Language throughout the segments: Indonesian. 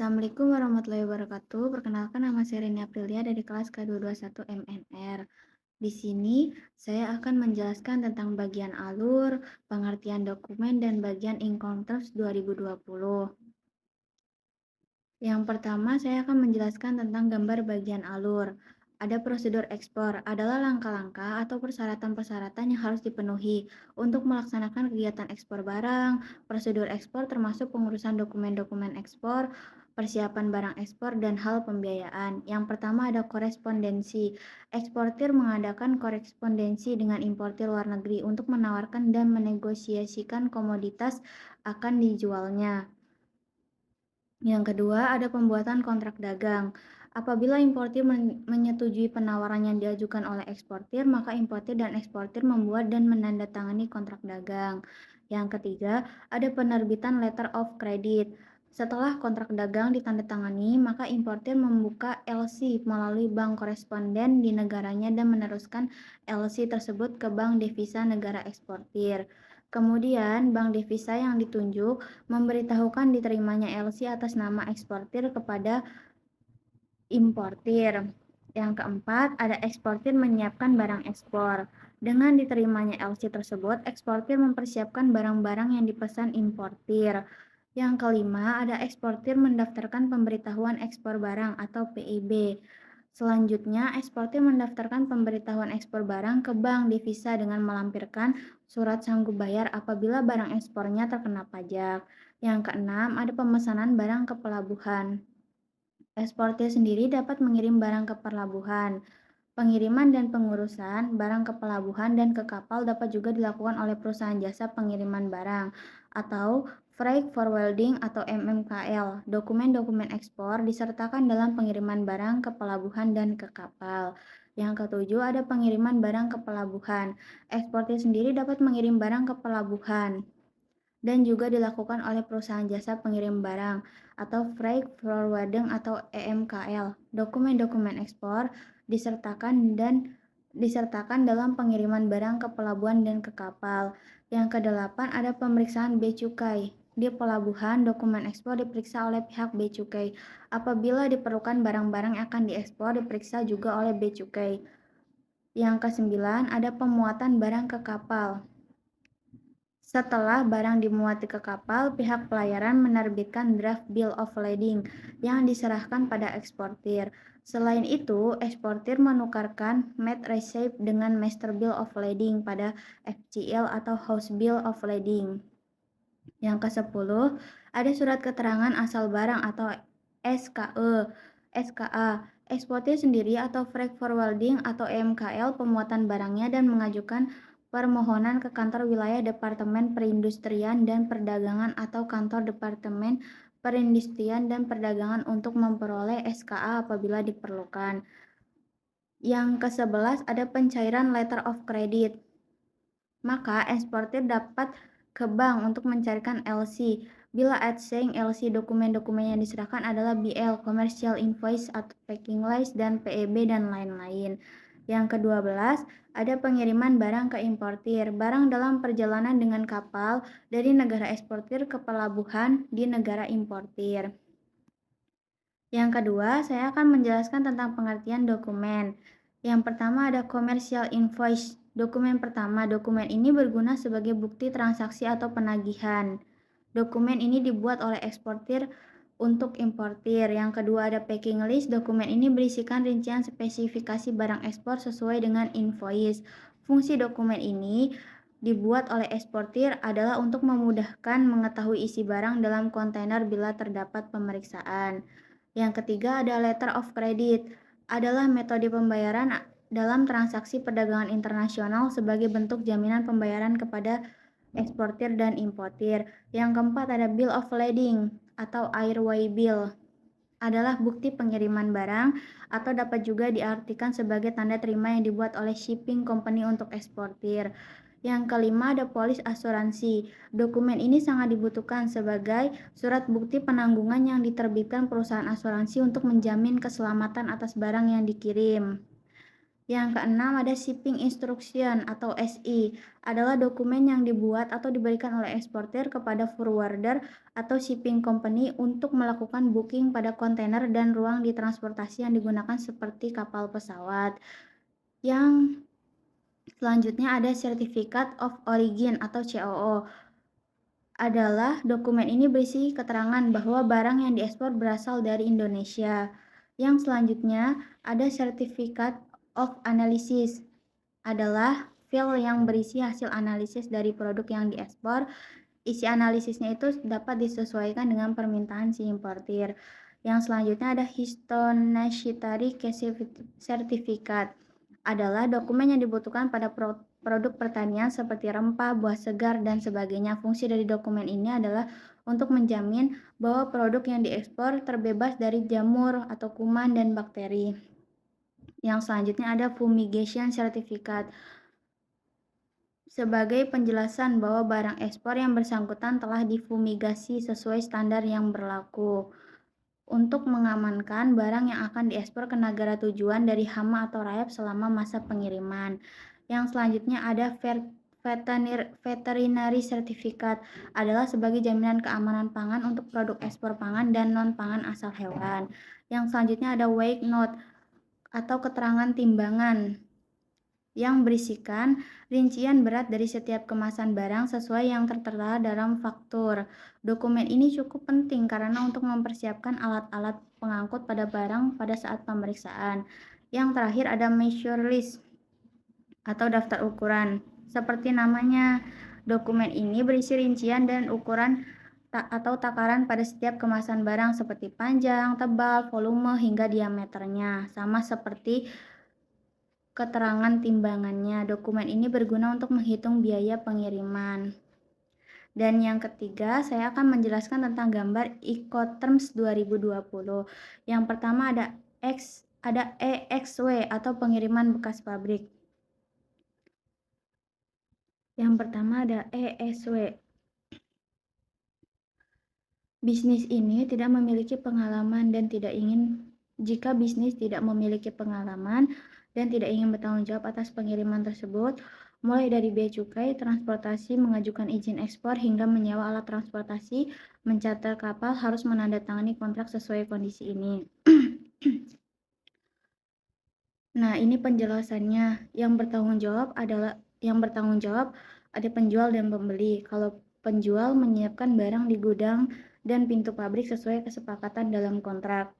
Assalamualaikum warahmatullahi wabarakatuh. Perkenalkan nama saya Rini Aprilia dari kelas K221 MNR. Di sini saya akan menjelaskan tentang bagian alur, pengertian dokumen, dan bagian income terms 2020. Yang pertama, saya akan menjelaskan tentang gambar bagian alur. Ada prosedur ekspor, adalah langkah-langkah atau persyaratan-persyaratan yang harus dipenuhi untuk melaksanakan kegiatan ekspor barang. Prosedur ekspor termasuk pengurusan dokumen-dokumen ekspor, persiapan barang ekspor, dan hal pembiayaan. Yang pertama ada korespondensi. Eksportir mengadakan korespondensi dengan importir luar negeri untuk menawarkan dan menegosiasikan komoditas akan dijualnya. Yang kedua, ada pembuatan kontrak dagang. Apabila importir menyetujui penawaran yang diajukan oleh eksportir, maka importir dan eksportir membuat dan menandatangani kontrak dagang. Yang ketiga, ada penerbitan letter of credit. Setelah kontrak dagang ditandatangani, maka importir membuka LC melalui bank koresponden di negaranya dan meneruskan LC tersebut ke bank devisa negara eksportir. Kemudian, bank devisa yang ditunjuk memberitahukan diterimanya LC atas nama eksportir kepada importir. Yang keempat, ada eksportir menyiapkan barang ekspor. Dengan diterimanya LC tersebut, eksportir mempersiapkan barang-barang yang dipesan importir. Yang kelima, ada eksportir mendaftarkan pemberitahuan ekspor barang atau PIB. Selanjutnya, eksportir mendaftarkan pemberitahuan ekspor barang ke bank devisa dengan melampirkan surat sanggup bayar apabila barang ekspornya terkena pajak. Yang keenam, ada pemesanan barang ke pelabuhan. Eksportir sendiri dapat mengirim barang ke pelabuhan. Pengiriman dan pengurusan barang ke pelabuhan dan ke kapal dapat juga dilakukan oleh perusahaan jasa pengiriman barang atau freight forwarding atau MMKL. Dokumen-dokumen ekspor disertakan dalam pengiriman barang ke pelabuhan dan ke kapal. Yang ketujuh, ada pengiriman barang ke pelabuhan. Eksportir sendiri dapat mengirim barang ke pelabuhan dan juga dilakukan oleh perusahaan jasa pengirim barang atau freight forwarding atau EMKL. Dokumen-dokumen ekspor disertakan dalam pengiriman barang ke pelabuhan dan ke kapal. Yang kedelapan, ada pemeriksaan bea cukai. Di pelabuhan, dokumen ekspor diperiksa oleh pihak bea cukai. Apabila diperlukan barang-barang yang akan diekspor diperiksa juga oleh bea cukai. Yang kesembilan, ada pemuatan barang ke kapal. Setelah barang dimuat ke kapal, pihak pelayaran menerbitkan draft bill of lading yang diserahkan pada eksportir. Selain itu, eksportir menukarkan made receipt dengan master bill of lading pada FCL atau house bill of lading. Yang ke-10, ada surat keterangan asal barang atau SKA. Eksportir sendiri atau freight forwarding atau EMKL pemuatan barangnya dan mengajukan permohonan ke kantor wilayah Departemen Perindustrian dan Perdagangan atau kantor Departemen Perindustrian dan Perdagangan untuk memperoleh SKA apabila diperlukan. Yang ke-11 ada pencairan letter of credit. Maka eksportir dapat ke bank untuk mencarikan LC. Bila outstanding LC, dokumen-dokumen yang diserahkan adalah BL, commercial invoice atau packing list, dan PEB dan lain-lain. Yang ke-12, ada pengiriman barang ke importir. Barang dalam perjalanan dengan kapal dari negara eksportir ke pelabuhan di negara importir. Yang kedua, saya akan menjelaskan tentang pengertian dokumen. Yang pertama ada commercial invoice. Dokumen pertama, dokumen ini berguna sebagai bukti transaksi atau penagihan. Dokumen ini dibuat oleh eksportir untuk importir. Yang kedua ada packing list. Dokumen ini berisikan rincian spesifikasi barang ekspor sesuai dengan invoice. Fungsi dokumen ini dibuat oleh eksportir adalah untuk memudahkan mengetahui isi barang dalam kontainer bila terdapat pemeriksaan. Yang ketiga ada letter of credit. Adalah metode pembayaran dalam transaksi perdagangan internasional sebagai bentuk jaminan pembayaran kepada eksportir dan importir. Yang keempat ada bill of lading atau airway bill. Adalah bukti pengiriman barang atau dapat juga diartikan sebagai tanda terima yang dibuat oleh shipping company untuk eksportir. Yang kelima ada polis asuransi. Dokumen ini sangat dibutuhkan sebagai surat bukti penanggungan yang diterbitkan perusahaan asuransi untuk menjamin keselamatan atas barang yang dikirim. Yang keenam ada Shipping Instruction atau SI, adalah dokumen yang dibuat atau diberikan oleh eksportir kepada forwarder atau shipping company untuk melakukan booking pada kontainer dan ruang di transportasi yang digunakan seperti kapal pesawat. Yang selanjutnya ada Certificate of Origin atau COO, adalah dokumen ini berisi keterangan bahwa barang yang diekspor berasal dari Indonesia. Yang selanjutnya ada Certificate of Analysis, adalah file yang berisi hasil analisis dari produk yang diekspor. Isi analisisnya itu dapat disesuaikan dengan permintaan si importir. Yang selanjutnya ada Histonaceary Certificate, adalah dokumen yang dibutuhkan pada produk pertanian seperti rempah, buah segar, dan sebagainya. Fungsi dari dokumen ini adalah untuk menjamin bahwa produk yang diekspor terbebas dari jamur atau kuman dan bakteri. Yang selanjutnya ada Fumigation Certificate, sebagai penjelasan bahwa barang ekspor yang bersangkutan telah difumigasi sesuai standar yang berlaku untuk mengamankan barang yang akan diekspor ke negara tujuan dari hama atau rayap selama masa pengiriman. Yang selanjutnya ada Veterinary Certificate, adalah sebagai jaminan keamanan pangan untuk produk ekspor pangan dan non-pangan asal hewan. Yang selanjutnya ada Weight Note atau keterangan timbangan, yang berisikan rincian berat dari setiap kemasan barang sesuai yang tertera dalam faktur. Dokumen ini cukup penting karena untuk mempersiapkan alat-alat pengangkut pada barang pada saat pemeriksaan. Yang terakhir ada measure list atau daftar ukuran. Seperti namanya, dokumen ini berisi rincian dan ukuran atau takaran pada setiap kemasan barang seperti panjang, tebal, volume, hingga diameternya. Sama seperti keterangan timbangannya. Dokumen ini berguna untuk menghitung biaya pengiriman. Dan yang ketiga, saya akan menjelaskan tentang gambar Incoterms 2020. Yang pertama ada EXW atau pengiriman bekas pabrik. Yang pertama ada ESW. Bisnis ini tidak memiliki pengalaman dan tidak ingin jika bisnis tidak memiliki pengalaman dan tidak ingin bertanggung jawab atas pengiriman tersebut, mulai dari bea cukai, transportasi, mengajukan izin ekspor, hingga menyewa alat transportasi, mencatat kapal, harus menandatangani kontrak sesuai kondisi ini. Nah, ini penjelasannya. Yang bertanggung jawab ada penjual dan pembeli. Kalau penjual menyiapkan barang di gudang dan pintu pabrik sesuai kesepakatan dalam kontrak.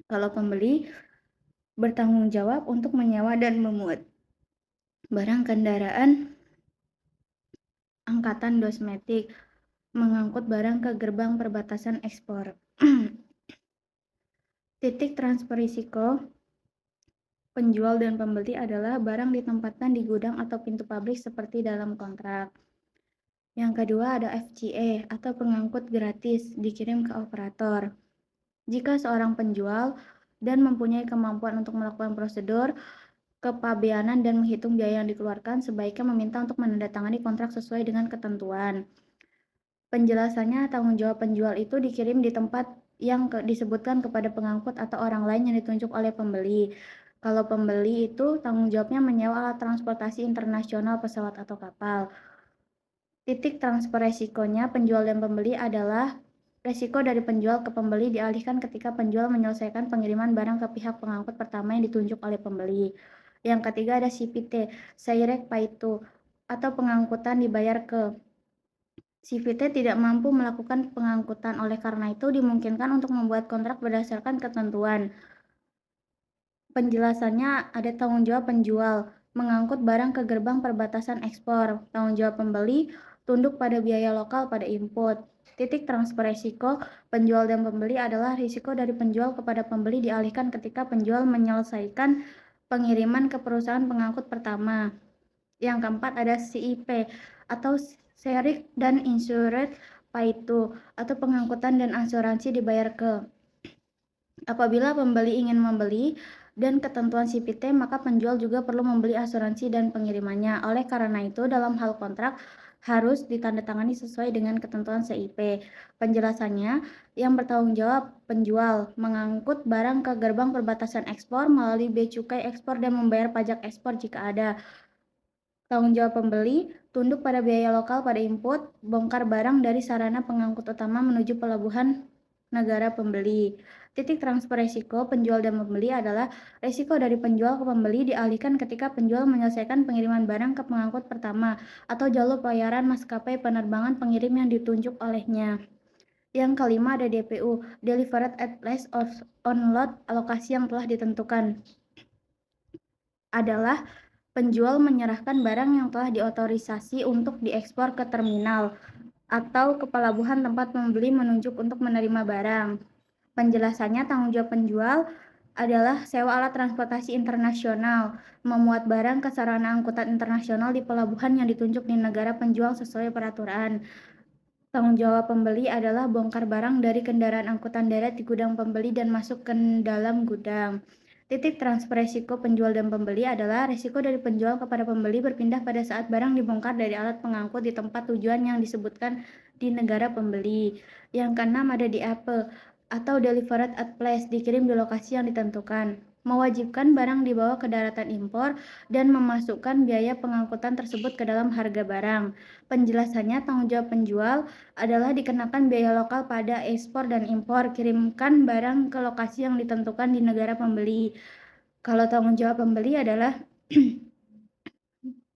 Kalau pembeli bertanggung jawab untuk menyewa dan memuat barang kendaraan angkatan dosmetik, mengangkut barang ke gerbang perbatasan ekspor. Titik transfer risiko penjual dan pembeli adalah barang ditempatkan di gudang atau pintu pabrik seperti dalam kontrak. Yang kedua ada FGA atau pengangkut gratis dikirim ke operator. Jika seorang penjual dan mempunyai kemampuan untuk melakukan prosedur kepabeanan dan menghitung biaya yang dikeluarkan, sebaiknya meminta untuk menandatangani kontrak sesuai dengan ketentuan. Penjelasannya, tanggung jawab penjual itu dikirim di tempat yang disebutkan kepada pengangkut atau orang lain yang ditunjuk oleh pembeli. Kalau pembeli itu tanggung jawabnya menyewa alat transportasi internasional, pesawat atau kapal. Titik transfer resikonya penjual dan pembeli adalah resiko dari penjual ke pembeli dialihkan ketika penjual menyelesaikan pengiriman barang ke pihak pengangkut pertama yang ditunjuk oleh pembeli. Yang ketiga ada CPT, Sairek Paitu, atau pengangkutan dibayar ke. CVT tidak mampu melakukan pengangkutan, oleh karena itu dimungkinkan untuk membuat kontrak berdasarkan ketentuan. Penjelasannya ada tanggung jawab penjual, mengangkut barang ke gerbang perbatasan ekspor. Tanggung jawab pembeli, tunduk pada biaya lokal pada input. Titik transfer risiko penjual dan pembeli adalah risiko dari penjual kepada pembeli dialihkan ketika penjual menyelesaikan pengiriman ke perusahaan pengangkut pertama. Yang keempat ada CIP atau Sheriff dan Insured Paitu, atau pengangkutan dan asuransi dibayar ke. Apabila pembeli ingin membeli dan ketentuan CPT, maka penjual juga perlu membeli asuransi dan pengirimannya. Oleh karena itu, dalam hal kontrak, harus ditandatangani sesuai dengan ketentuan CIP. Penjelasannya, yang bertanggung jawab penjual mengangkut barang ke gerbang perbatasan ekspor melalui bea cukai ekspor dan membayar pajak ekspor jika ada. Tanggung jawab pembeli, tunduk pada biaya lokal pada input, bongkar barang dari sarana pengangkut utama menuju pelabuhan negara pembeli. Titik transfer risiko penjual dan pembeli adalah risiko dari penjual ke pembeli dialihkan ketika penjual menyelesaikan pengiriman barang ke pengangkut pertama atau jalur pelayaran maskapai penerbangan pengirim yang ditunjuk olehnya. Yang kelima ada DPU, Delivered at Place of on Load, alokasi yang telah ditentukan. Adalah penjual menyerahkan barang yang telah diotorisasi untuk diekspor ke terminal atau ke pelabuhan tempat pembeli menunjuk untuk menerima barang. Penjelasannya, tanggung jawab penjual adalah sewa alat transportasi internasional, memuat barang ke sarana angkutan internasional di pelabuhan yang ditunjuk di negara penjual sesuai peraturan. Tanggung jawab pembeli adalah bongkar barang dari kendaraan angkutan darat di gudang pembeli dan masuk ke dalam gudang. Titik transfer risiko penjual dan pembeli adalah risiko dari penjual kepada pembeli berpindah pada saat barang dibongkar dari alat pengangkut di tempat tujuan yang disebutkan di negara pembeli. Yang keenam ada DAP atau Delivered at Place, dikirim di lokasi yang ditentukan. Mewajibkan barang dibawa ke daratan impor dan memasukkan biaya pengangkutan tersebut ke dalam harga barang. Penjelasannya, tanggung jawab penjual adalah dikenakan biaya lokal pada ekspor dan impor, kirimkan barang ke lokasi yang ditentukan di negara pembeli. Kalau tanggung jawab pembeli adalah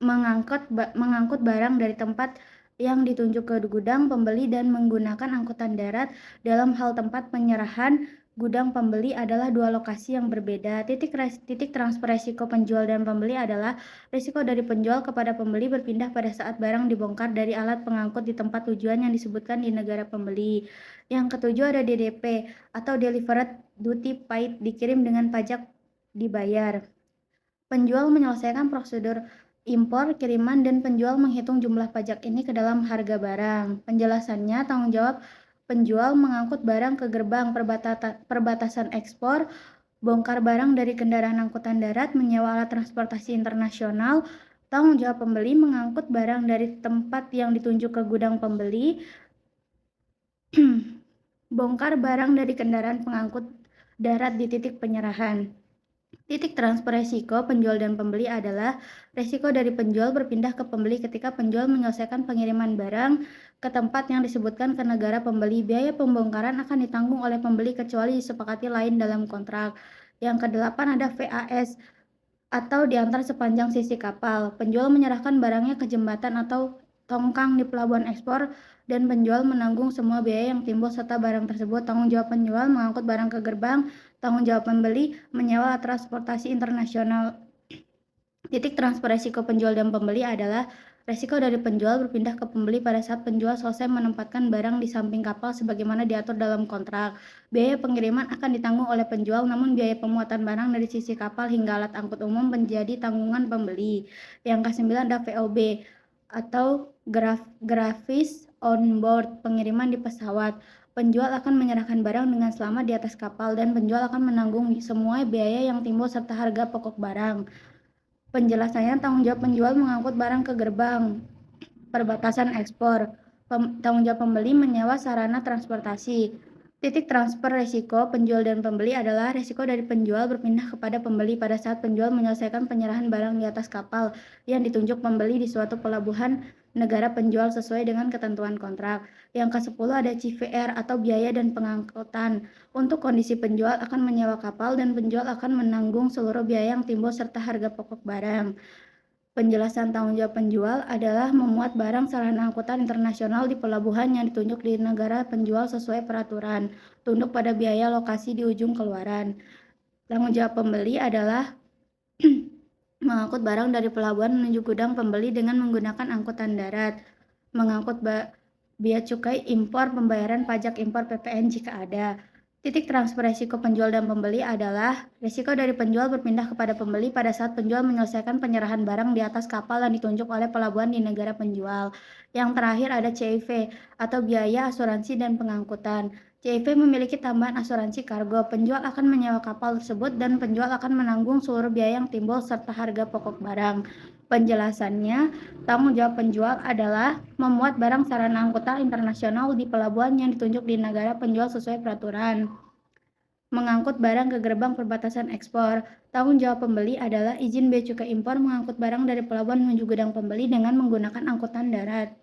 mengangkut barang dari tempat yang ditunjuk ke gudang pembeli dan menggunakan angkutan darat. Dalam hal tempat penyerahan gudang pembeli adalah dua lokasi yang berbeda. Titik transfer risiko penjual dan pembeli adalah risiko dari penjual kepada pembeli berpindah pada saat barang dibongkar dari alat pengangkut di tempat tujuan yang disebutkan di negara pembeli. Yang ketujuh ada DDP atau Delivered Duty Paid, dikirim dengan pajak dibayar. Penjual menyelesaikan prosedur impor, kiriman, dan penjual menghitung jumlah pajak ini ke dalam harga barang. Penjelasannya, tanggung jawab penjual mengangkut barang ke gerbang perbatasan ekspor, bongkar barang dari kendaraan angkutan darat, menyewa alat transportasi internasional. Tanggung jawab pembeli mengangkut barang dari tempat yang ditunjuk ke gudang pembeli, bongkar barang dari kendaraan pengangkut darat di titik penyerahan. Titik transfer risiko penjual dan pembeli adalah risiko dari penjual berpindah ke pembeli ketika penjual menyelesaikan pengiriman barang ke tempat yang disebutkan ke negara pembeli. Biaya pembongkaran akan ditanggung oleh pembeli kecuali disepakati lain dalam kontrak. Yang kedelapan ada VAS atau diantar sepanjang sisi kapal. Penjual menyerahkan barangnya ke jembatan atau tongkang di pelabuhan ekspor dan penjual menanggung semua biaya yang timbul serta barang tersebut. Tanggung jawab penjual mengangkut barang ke gerbang, tanggung jawab pembeli menyewa transportasi internasional. Titik transfer risiko penjual dan pembeli adalah risiko dari penjual berpindah ke pembeli pada saat penjual selesai menempatkan barang di samping kapal sebagaimana diatur dalam kontrak. Biaya pengiriman akan ditanggung oleh penjual, namun biaya pemuatan barang dari sisi kapal hingga alat angkut umum menjadi tanggungan pembeli. Yang ke-9 ada VOB atau grafis on board, pengiriman di pesawat. Penjual akan menyerahkan barang dengan selamat di atas kapal dan penjual akan menanggung semua biaya yang timbul serta harga pokok barang. Penjelasannya, tanggung jawab penjual mengangkut barang ke gerbang perbatasan ekspor. Tanggung jawab pembeli menyewa sarana transportasi. Titik transfer risiko penjual dan pembeli adalah risiko dari penjual berpindah kepada pembeli pada saat penjual menyelesaikan penyerahan barang di atas kapal yang ditunjuk pembeli di suatu pelabuhan negara penjual sesuai dengan ketentuan kontrak. Yang ke-10 ada CVR atau biaya dan pengangkutan. Untuk kondisi penjual akan menyewa kapal dan penjual akan menanggung seluruh biaya yang timbul serta harga pokok barang. Penjelasan tanggung jawab penjual adalah memuat barang sarana angkutan internasional di pelabuhan yang ditunjuk di negara penjual sesuai peraturan, tunduk pada biaya lokasi di ujung keluaran. Tanggung jawab pembeli adalah mengangkut barang dari pelabuhan menuju gudang pembeli dengan menggunakan angkutan darat, mengangkut bea cukai impor, pembayaran pajak impor PPN jika ada. Titik transfer risiko penjual dan pembeli adalah risiko dari penjual berpindah kepada pembeli pada saat penjual menyelesaikan penyerahan barang di atas kapal yang ditunjuk oleh pelabuhan di negara penjual. Yang terakhir ada CIV atau biaya asuransi dan pengangkutan. CIV memiliki tambahan asuransi kargo. Penjual akan menyewa kapal tersebut dan penjual akan menanggung seluruh biaya yang timbul serta harga pokok barang. Penjelasannya, tanggung jawab penjual adalah memuat barang sarana angkutan internasional di pelabuhan yang ditunjuk di negara penjual sesuai peraturan. Mengangkut barang ke gerbang perbatasan ekspor. Tanggung jawab pembeli adalah izin bea cukai impor mengangkut barang dari pelabuhan menuju gudang pembeli dengan menggunakan angkutan darat.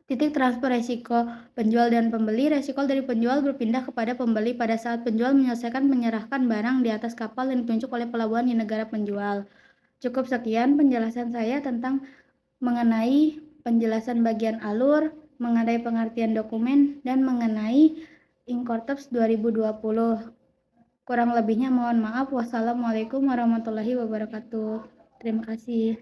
Titik transfer resiko penjual dan pembeli. Resiko dari penjual berpindah kepada pembeli pada saat penjual menyelesaikan menyerahkan barang di atas kapal yang ditunjuk oleh pelabuhan di negara penjual. Cukup sekian penjelasan saya tentang mengenai penjelasan bagian alur, mengenai pengertian dokumen, dan mengenai Inkorteps 2020. Kurang lebihnya mohon maaf. Wassalamualaikum warahmatullahi wabarakatuh. Terima kasih.